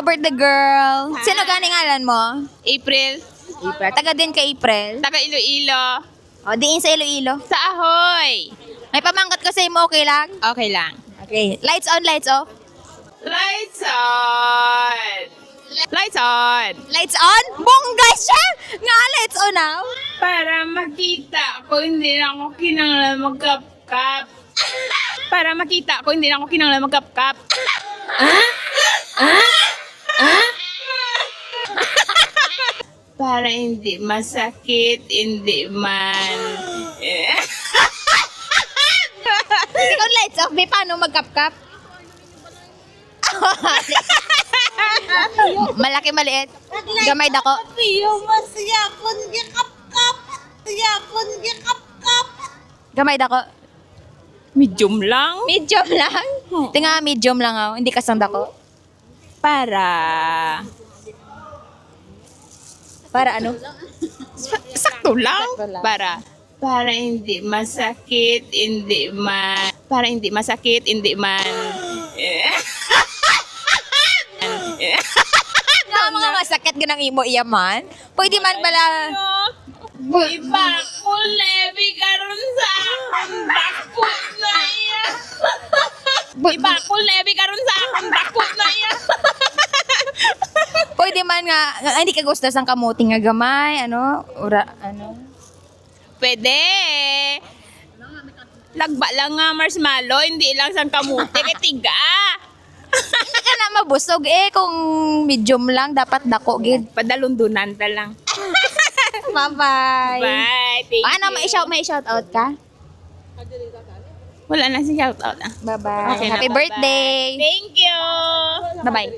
Birthday girl. Sino gani ngalan mo? April, April. Taga din kay April. taga Iloilo. O, diin sa Iloilo. Sa Ahoy. May pamangkat ko sa mo, okay lang? Okay lang. Okay. Lights on, lights off. Lights on! Lights on! Lights on? Bongga siya! Nga, lights on now. Para makita ko hindi na ako kinanglan magkapkap. Para makita ko hindi na ako kinanglan magkapkap. Para hindi masakit, hindi man... Ikaw lights off, may paano magkapkap? Malaki, maliit. Gamay dako. Gamay dako. Medium lang. Medium lang. Tinga medium lang ako. Hindi kasang dako. Para... Para ano? Sakto lang. Sakto lang. Para hindi masakit, hindi man... Para hindi masakit, hindi man... Nga mga masakit ganang imo iyaman. Pwede man pala. Iba ko lebi karon sa akong dakot na iya. Iba ko lebi karon sa akong dakot na iya. Pwede man nga hindi ka gusto sang kamuting nga gamay, ano? Ura, ano? Pwede. Lagba lang nga marshmallow, hindi lang sang kamuti kay tiga. Hindi ka na mabusog kung medium lang dapat dako gid. Padalundunan ta lang. Bye-bye. Bye. Thank Ano, you. may shout out ka? Wala na si shout out ah. Bye-bye. Okay na, Happy bye-bye. birthday. Thank you. Bye-bye.